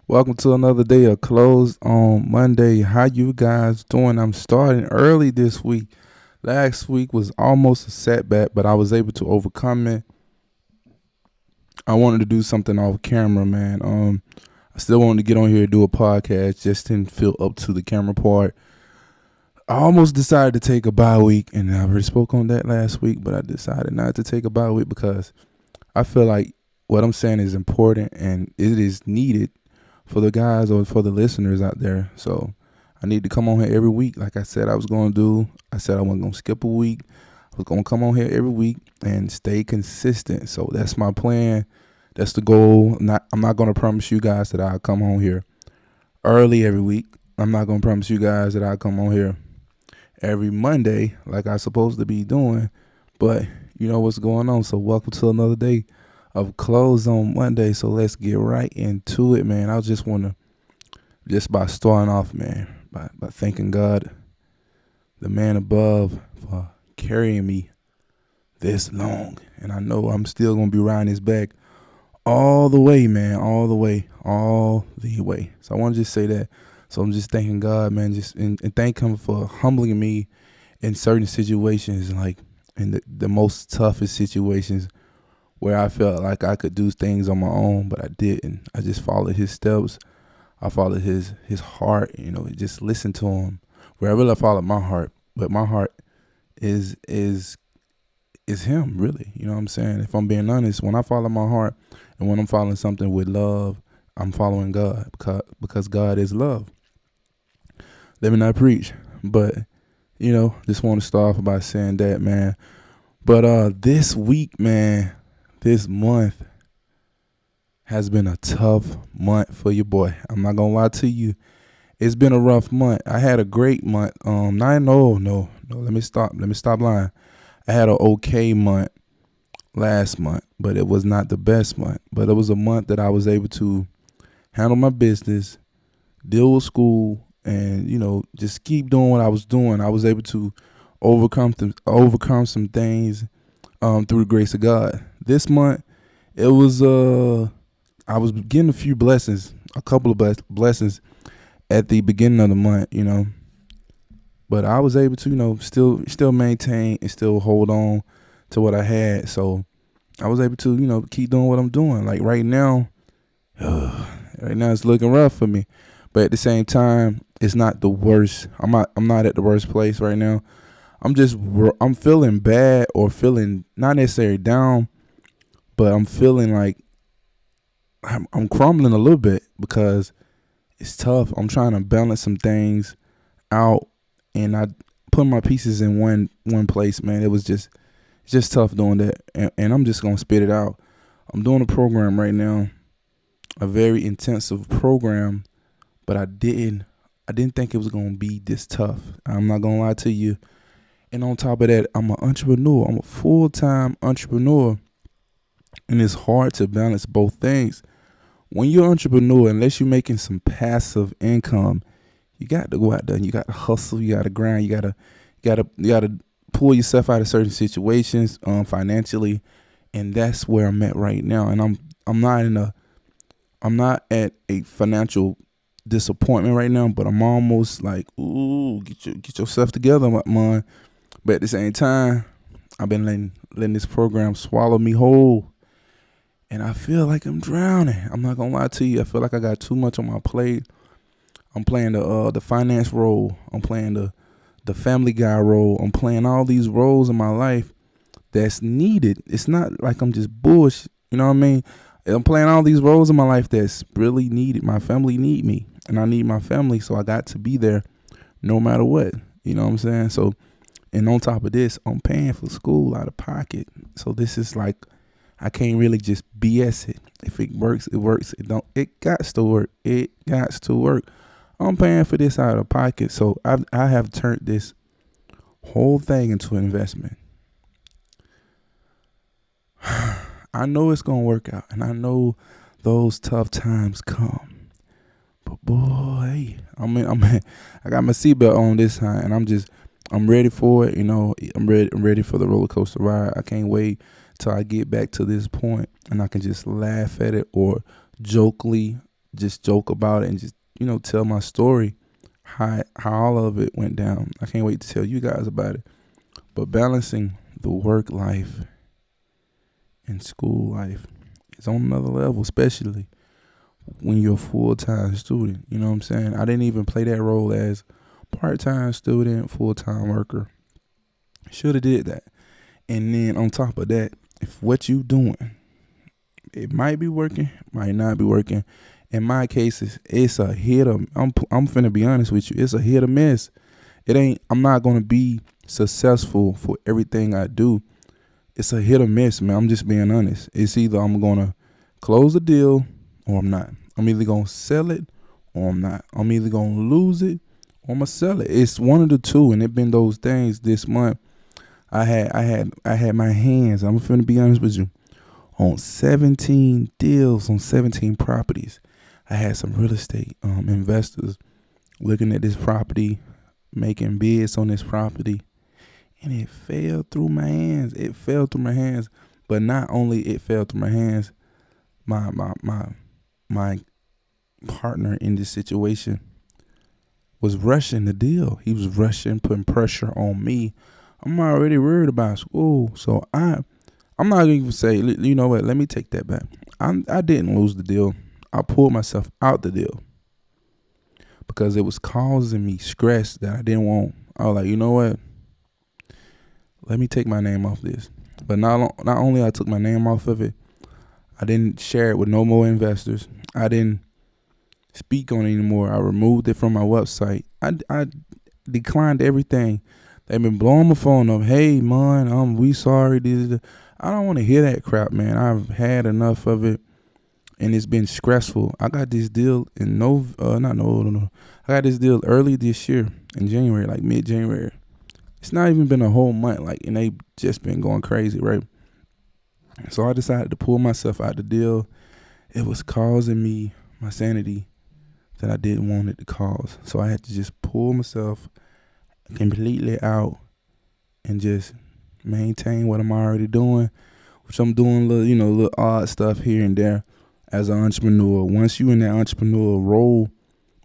Welcome to another day of closed on Monday. How you guys doing? I'm starting early this week. Last week was almost a setback, but I was able to overcome it. I wanted to do something off camera, man. I still wanted to get on here and do a podcast, just didn't feel up to the camera part. I almost decided to take a bye week, and I already spoke on that last week, but I decided not to take a bye week because I feel like what I'm saying is important and it is needed for the guys or for the listeners out there. So I need to come on here every week, like I said I was going to do. I said I wasn't going to skip a week. I was going to come on here every week and stay consistent. So that's my plan. That's the goal. I'm not going to promise you guys that I'll come on here early every week. I'm not going to promise you guys that I'll come on here every Monday like I'm supposed to be doing. But you know what's going on. So welcome to another day of close on Monday. So let's get right into it, man. I just want to, just by starting off, man, by thanking God, the man above, for carrying me this long. And I know I'm still going to be riding his back all the way, man, all the way, all the way. So I want to just say that. So I'm just thanking God, man, and thank him for humbling me in certain situations, like in the most toughest situations where I felt like I could do things on my own, but I didn't. I just followed his steps. I followed his heart, just listened to him. Where I really followed my heart, but my heart is him, really. You know what I'm saying? If I'm being honest, when I follow my heart and when I'm following something with love, I'm following God because God is love. Let me not preach, but just want to start off by saying that, man. But this week, man, this month has been a tough month for your boy. I'm not gonna lie to you. It's been a rough month. I had a great month. No. Let me stop lying. I had an okay month last month, but it was not the best month. But it was a month that I was able to handle my business, deal with school, and just keep doing what I was doing. I was able to overcome some things through the grace of God. This month, it was I was getting a few blessings, a couple of blessings at the beginning of the month, but I was able to, still maintain and still hold on to what I had. So I was able to, keep doing what I'm doing. Like right now, it's looking rough for me, but at the same time, it's not the worst. I'm not at the worst place right now. I'm feeling bad or feeling not necessarily down, but I'm feeling like I'm crumbling a little bit because it's tough. I'm trying to balance some things out, and I put my pieces in one place, man. It was just tough doing that, and I'm just gonna spit it out. I'm doing a program right now, a very intensive program, but I didn't think it was gonna be this tough. I'm not gonna lie to you. And on top of that, I'm an entrepreneur. I'm a full-time entrepreneur, and it's hard to balance both things. When you're an entrepreneur, unless you're making some passive income, you got to go out there and you got to hustle, you got to grind, you got to pull yourself out of certain situations financially, and that's where I'm at right now. And I'm not at a financial disappointment right now, but I'm almost like, ooh, get yourself together, man. But at the same time, I've been letting this program swallow me whole. And I feel like I'm drowning. I'm not gonna lie to you. I feel like I got too much on my plate. I'm playing the finance role. I'm playing the family guy role. I'm playing all these roles in my life that's needed. It's not like I'm just bullshit. You know what I mean? I'm playing all these roles in my life that's really needed. My family need me, and I need my family, so I got to be there no matter what. You know what I'm saying? So, and on top of this, I'm paying for school out of pocket. So this is like, I can't really just BS it. If it works, it works. It got to work. It got to work. I'm paying for this out of pocket. So I have turned this whole thing into an investment. I know it's going to work out. And I know those tough times come. But boy, I got my seatbelt on this time, and I'm ready for it. I'm ready for the roller coaster ride. I can't wait till I get back to this point and I can just laugh at it or jokingly just joke about it and just, tell my story, how all of it went down. I can't wait to tell you guys about it. But balancing the work life and school life is on another level, especially when you're a full-time student. You know what I'm saying? I didn't even play that role as part-time student, full-time worker. Should have did that. And then on top of that, if what you doing, it might be working, might not be working. In my cases, it's a hit or I'm finna be honest with you. It's a hit or miss. I'm not gonna be successful for everything I do. It's a hit or miss, man. I'm just being honest. It's either I'm gonna close the deal or I'm not. I'm either gonna sell it or I'm not. I'm either gonna lose it or I'm gonna sell it. It's one of the two, and it been those things this month. I had my hands, I'm finna be honest with you, on 17 deals on 17 properties. I had some real estate investors looking at this property, making bids on this property, and it fell through my hands. It fell through my hands, but not only it fell through my hands, my partner in this situation was rushing the deal. He was rushing, putting pressure on me. I'm already worried about school, so I'm not gonna even say, you know what? Let me take that back. I didn't lose the deal. I pulled myself out the deal because it was causing me stress that I didn't want. I was like, you know what? Let me take my name off this. But not only I took my name off of it, I didn't share it with no more investors. I didn't speak on it anymore. I removed it from my website. I declined everything. They've been blowing my phone up. Hey, man, we sorry. I don't want to hear that crap, man. I've had enough of it, and it's been stressful. I got this deal in I got this deal early this year in January, like mid-January. It's not even been a whole month, and they just been going crazy, right? So I decided to pull myself out the deal. It was causing me my sanity that I didn't want it to cause. So I had to just pull myself completely out and just maintain what I'm already doing, which I'm doing little odd stuff here and there as an entrepreneur. Once you in that entrepreneurial role,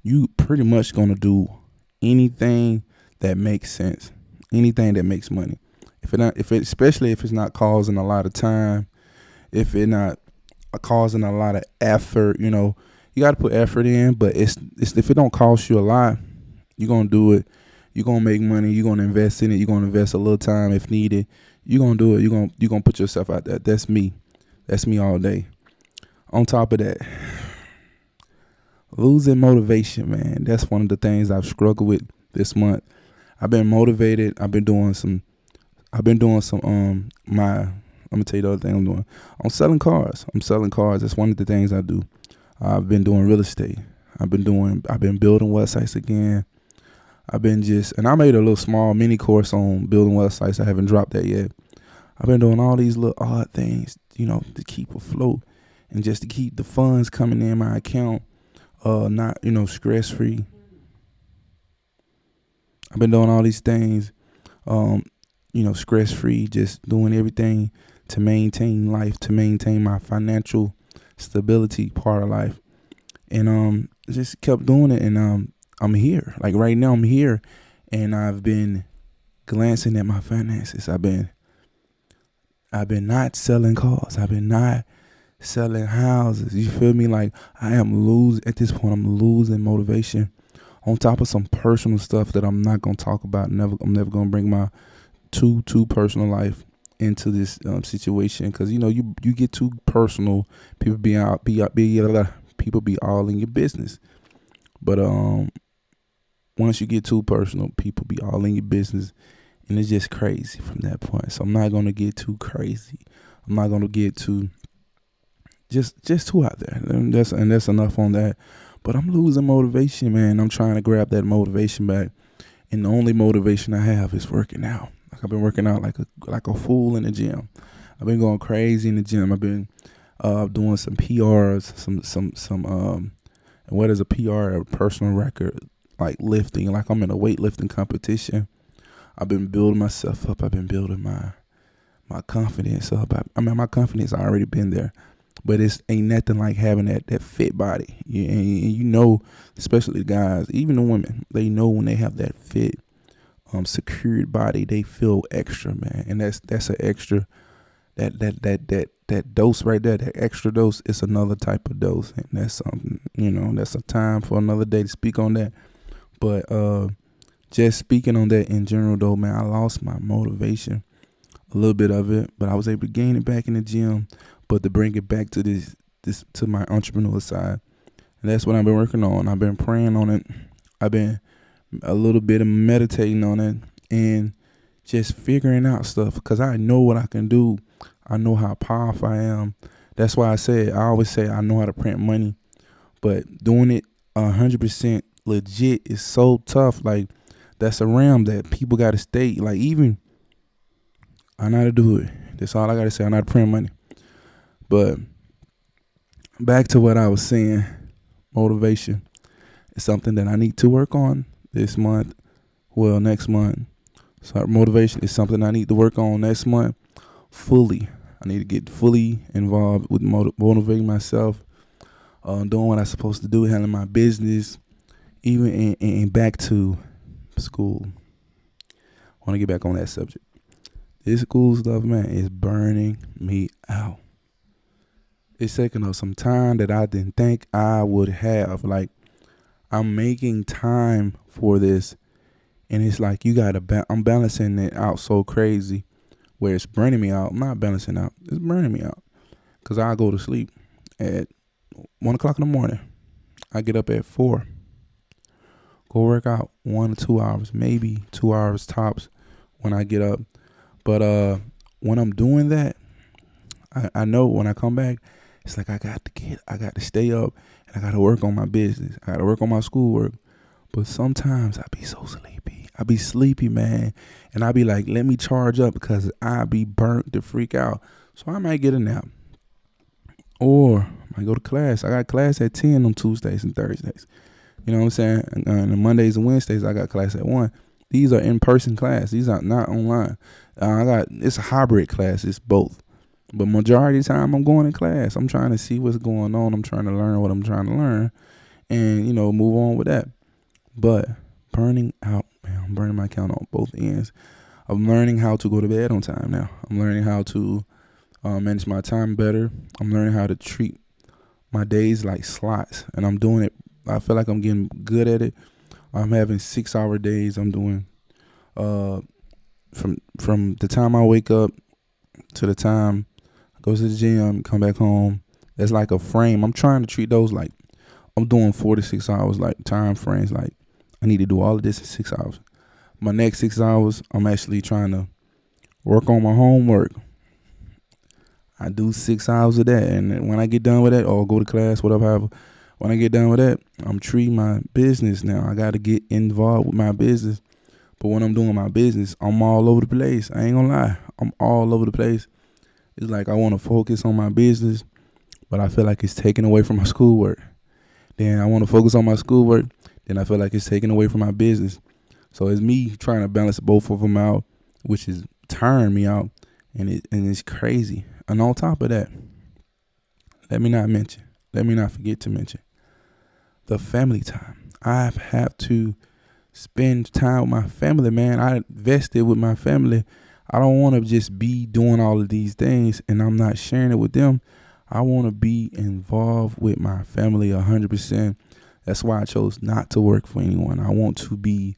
you pretty much gonna do anything that makes sense, anything that makes money. Especially if it's not causing a lot of time, if it's not causing a lot of effort, you got to put effort in. But it's if it don't cost you a lot, you're gonna do it. You're gonna make money. You're gonna invest in it. You're gonna invest a little time if needed. You're gonna do it. You're gonna put yourself out there. That's me. That's me all day. On top of that, losing motivation, man. That's one of the things I've struggled with this month. I've been motivated. I'm gonna tell you the other thing I'm doing. I'm selling cars. That's one of the things I do. I've been doing real estate. I've been building websites again. And I made a little small mini course on building websites. I haven't dropped that yet. I've been doing all these little odd things, to keep afloat and just to keep the funds coming in my account, not, stress free. I've been doing all these things, stress free, just doing everything to maintain life, to maintain my financial stability part of life. And just kept doing it, and I'm here. Like right now I'm here, and I've been glancing at my finances. I've been not selling cars. I've been not selling houses. You feel me? Like at this point I'm losing motivation, on top of some personal stuff that I'm not gonna talk about. I'm never gonna bring my too personal life into this situation, because you get too personal, people be all in your business. But once you get too personal, people be all in your business, and it's just crazy from that point. So I'm not gonna get too crazy. I'm not gonna get too just too out there. And that's enough on that. But I'm losing motivation, man. I'm trying to grab that motivation back, and the only motivation I have is working out. Like I've been working out like a fool in the gym. I've been going crazy in the gym. I've been doing some PRs, and what is a PR? A personal record, like lifting. Like I'm in a weightlifting competition. I've been building myself up. I've been building my confidence up. My confidence already been there. but it's ain't nothing like having that fit body. And you know, especially the guys, even the women, they know when they have that fit, secured body, they feel extra, man. And that's an extra, that dose right there, that extra dose is another type of dose, and that's something, that's a time for another day to speak on that. But just speaking on that in general, though, man, I lost my motivation, a little bit of it, but I was able to gain it back in the gym. But to bring it back to this to my entrepreneurial side, and that's what I've been working on. I've been praying on it. I've been a little bit of meditating on it and just figuring out stuff, because I know what I can do. I know how powerful I am. That's why I always say I know how to print money, but doing it 100% legit is so tough. Like, that's a realm that people got to stay. Like, even I know how to do it. That's all I got to say. I know how to print money. But back to what I was saying, motivation is something that I need to work on this month. Well, next month. So motivation is something I need to work on next month fully. I need to get fully involved with motivating myself, doing what I'm supposed to do, handling my business, even and back to school. I want to get back on that subject. This school stuff, man, is burning me out. It's taking up some time that I didn't think I would have. Like, I'm making time for this, and it's like I'm balancing it out so crazy, where it's burning me out. I'm not balancing out. It's burning me out, because I go to sleep at 1 o'clock in the morning. I get up at 4. Go work out 1 or 2 hours, maybe 2 hours tops when I get up. But when I'm doing that, I know when I come back, it's like I got to stay up, and I got to work on my business. I got to work on my schoolwork. But sometimes I be so sleepy. I be sleepy, man. And I be like, let me charge up, because I be burnt to freak out. So I might get a nap. Or I might go to class. I got class at 10 on Tuesdays and Thursdays. You know what I'm saying? And on Mondays and Wednesdays, I got class at 1. These are in-person class. These are not online. It's a hybrid class. It's both. But majority of the time, I'm going to class. I'm trying to see what's going on. I'm trying to learn what I'm trying to learn, and, move on with that. But burning out, man, I'm burning my count on both ends. I'm learning how to go to bed on time now. I'm learning how to manage my time better. I'm learning how to treat my days like slots, and I'm doing it. I feel like I'm getting good at it. I'm having 6-hour days. I'm doing from the time I wake up to the time I go to the gym, come back home. That's like a frame. I'm trying to treat those like I'm doing 4 to 6 hours, like time frames. Like, I need to do all of this in 6 hours. My next 6 hours, I'm actually trying to work on my homework. I do 6 hours of that, and when I get done with that, or go to class, whatever. When I get done with that, I'm treating my business now. I got to get involved with my business. But when I'm doing my business, I'm all over the place. I ain't gonna lie. I'm all over the place. It's like I want to focus on my business, but I feel like it's taken away from my schoolwork. Then I want to focus on my schoolwork. Then I feel like it's taken away from my business. So it's me trying to balance both of them out, which is tiring me out, and it's crazy. And on top of that, let me not forget to mention the family time. I have to spend time with my family, man. I invested with my family. I don't want to just be doing all of these things and I'm not sharing it with them. I want to be involved with my family 100%. That's why I chose not to work for anyone. I want to be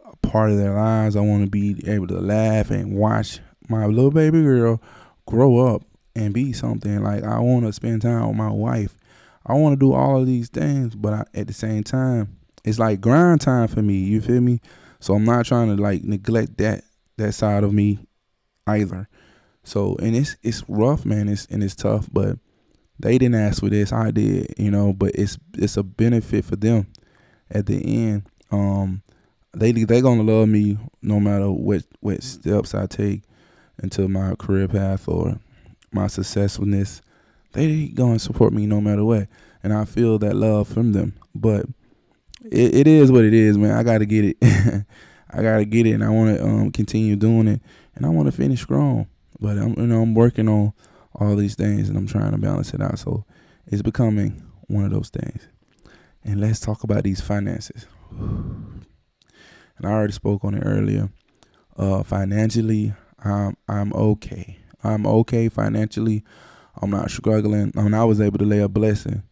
a part of their lives. I want to be able to laugh and watch my little baby girl grow up and be something. Like, I want to spend time with my wife. I want to do all of these things, but at the same time, it's like grind time for me. You feel me? So I'm not trying to like neglect that side of me either. So, and it's rough, man. It's tough, but they didn't ask for this. I did, but it's a benefit for them at the end. They gonna love me no matter what steps I take into my career path or my successfulness. They gonna support me no matter what, and I feel that love from them. But it is what it is, man. I gotta get it. I gotta get it, and I want to continue doing it, and I want to finish strong. But I'm working on all these things, and I'm trying to balance it out. So it's becoming one of those things. And let's talk about these finances. And I already spoke on it earlier. Financially, I'm okay. I'm okay financially. I'm not struggling. I mean, I was able to lay a blessing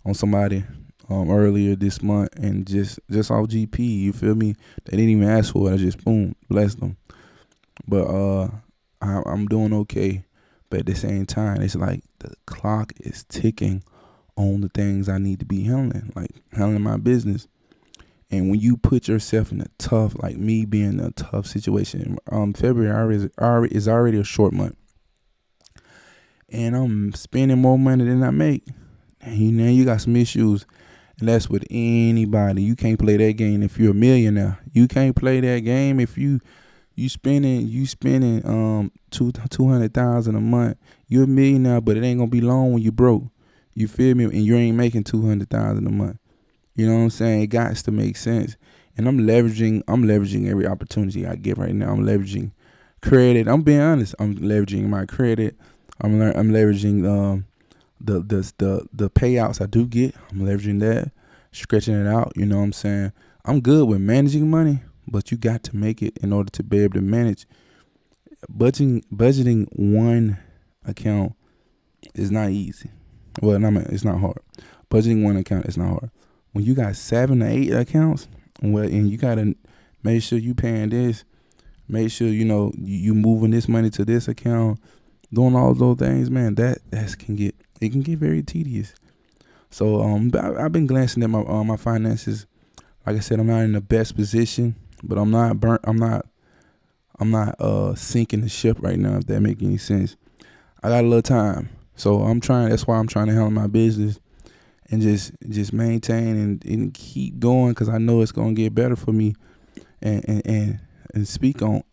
on somebody earlier this month, and just off GP. You feel me? They didn't even ask for it. I just boom blessed them. But I'm doing okay. But at the same time, it's like the clock is ticking on the things I need to be handling, like handling my business. And when you put yourself in a tough, like me being in a tough situation, February is already a short month, and I'm spending more money than I make. And you got some issues, and that's with anybody. You can't play that game if you're a millionaire. You can't play that game if you spending 200,000 a month. You're a millionaire, but it ain't gonna be long when you broke. You feel me? And you ain't making 200,000 a month. You know what I'm saying? It got to make sense. And I'm leveraging every opportunity I get right now. I'm leveraging credit. I'm being honest. I'm leveraging my credit. I'm leveraging the payouts I do get. I'm leveraging that, stretching it out. You know what I'm saying? I'm good with managing money, but you got to make it in order to be able to manage. Budgeting one account is not easy. Well, it's not hard. Budgeting one account is not hard. When you got 7 or 8 accounts, and you gotta make sure you paying this, make sure you moving this money to this account, doing all those things, man, that can get very tedious. So I've been glancing at my finances. Like I said, I'm not in the best position, but I'm not burnt. I'm not sinking the ship right now, if that make any sense. I got a little time, so that's why I'm trying to handle my business and just maintain and keep going, because I know it's gonna get better for me. And speaking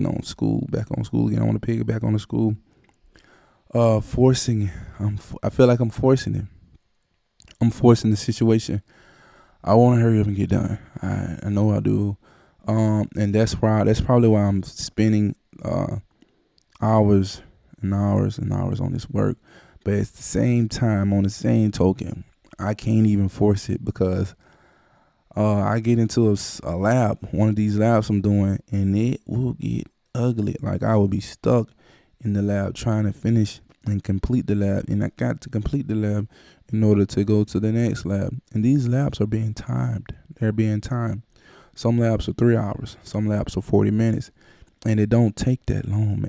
on school, back on school again. I want to piggyback on the school. Forcing. I feel like I'm forcing it. I'm forcing the situation. I want to hurry up and get done. I know I do. And that's probably why I'm spending hours and hours and hours on this work. But at the same time, on the same token, I can't even force it, because I get into a lab, one of these labs I'm doing, and it will get ugly. Like, I will be stuck in the lab trying to finish and complete the lab, and I got to complete the lab in order to go to the next lab. And these labs are being timed. They're being timed. Some labs are 3 hours, some labs are 40 minutes, and it don't take that long.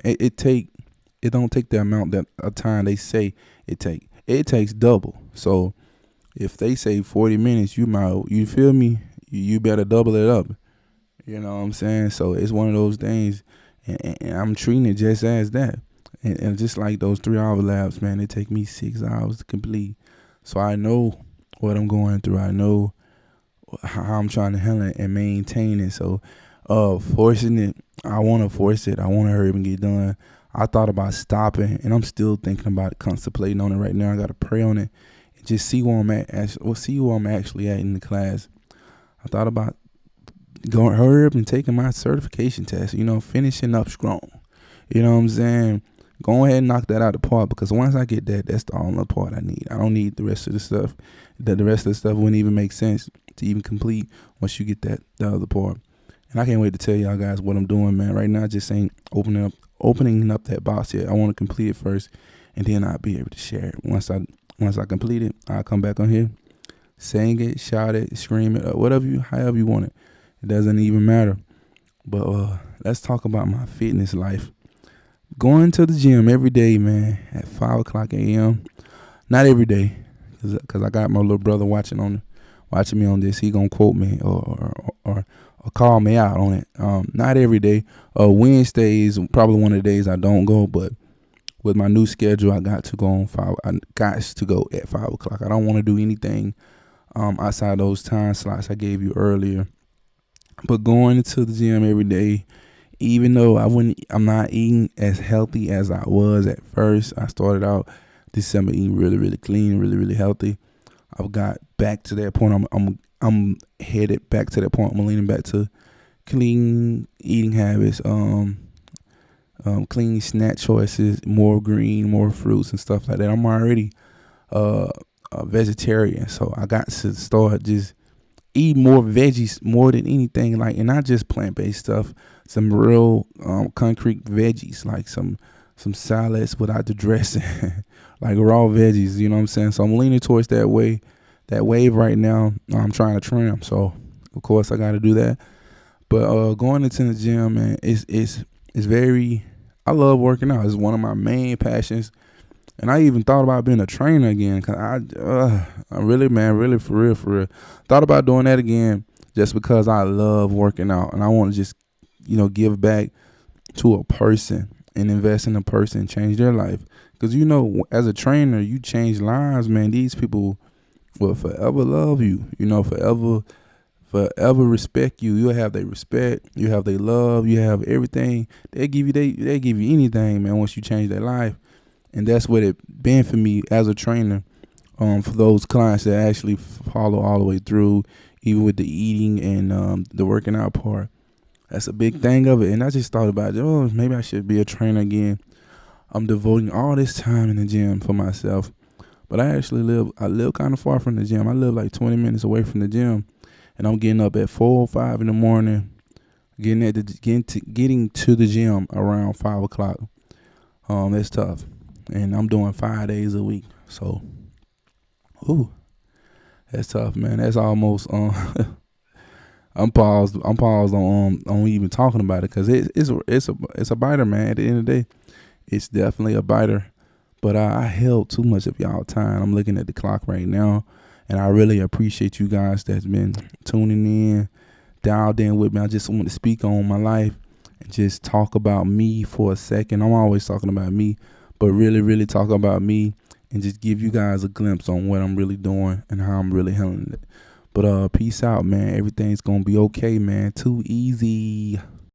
It don't take the amount of time they say it take. It takes double. So if they say 40 minutes, you feel me? You better double it up. You know what I'm saying? So it's one of those things, and I'm treating it just as that. And just like those 3 hour labs, man, it take me 6 hours to complete. So I know what I'm going through. I know how I'm trying to handle it and maintain it. So forcing it, I want to force it. I want to hurry up and get done. I thought about stopping, and I'm still thinking about it, contemplating on it right now. I got to pray on it and just see where I'm at. See where I'm actually at in the class. I thought about going hurry up and taking my certification test, finishing up strong. You know what I'm saying? Go ahead and knock that out of the park, because once I get that, that's the only part I need. I don't need the rest of the stuff. The rest of the stuff wouldn't even make sense to even complete once you get the other part. And I can't wait to tell y'all guys what I'm doing, man. Right now, I just ain't opening up that box yet. I want to complete it first, and then I'll be able to share it. Once I complete it, I'll come back on here, sing it, shout it, scream it, however you want it. It doesn't even matter. But let's talk about my fitness life. Going to the gym every day, man, at 5 o'clock a.m. Not every day, because I got my little brother watching me on this. He gonna quote me or call me out on it. Not every day. Wednesday is probably one of the days I don't go, but with my new schedule, I got to go at 5 o'clock. I don't want to do anything outside those time slots I gave you earlier. But going to the gym every day, even though I'm not eating as healthy as I was at first. I started out December eating really, really clean, really, really healthy. I've got back to that point. I'm headed back to that point. I'm leaning back to clean eating habits. clean snack choices, more green, more fruits and stuff like that. I'm already uh, a vegetarian, so I got to start just eat more veggies more than anything, like, and not just plant-based stuff, some real concrete veggies, like some salads without the dressing, like raw veggies, you know what I'm saying? So I'm leaning towards that wave right now. I'm trying to trim, so of course I got to do that. But going into the gym, man, it's very, I love working out. It's one of my main passions. And I even thought about being a trainer again, cause I really, man, really for real, thought about doing that again, just because I love working out and I want to just, give back to a person and invest in a person, change their life. Cause as a trainer, you change lives, man. These people will forever love you, forever respect you. You'll have their respect, you have their love, you have everything. They give you anything, man, once you change their life. And that's what it been for me as a trainer. For those clients that actually follow all the way through, even with the eating and the working out part, that's a big thing of it. And I just thought about, maybe I should be a trainer again. I'm devoting all this time in the gym for myself, but I live kind of far from the gym. I live like 20 minutes away from the gym, and I'm getting up at 4 or 5 in the morning, getting to the gym around 5 o'clock. That's tough. And I'm doing 5 days a week. So, that's tough, man. That's almost I'm paused on even talking about it, because it's a biter, man. At the end of the day, it's definitely a biter. But I held too much of y'all time. I'm looking at the clock right now, and I really appreciate you guys that's been tuning in, dialed in with me. I just want to speak on my life and just talk about me for a second. I'm always talking about me, but really, really talk about me and just give you guys a glimpse on what I'm really doing and how I'm really handling it. But peace out, man. Everything's going to be okay, man. Too easy.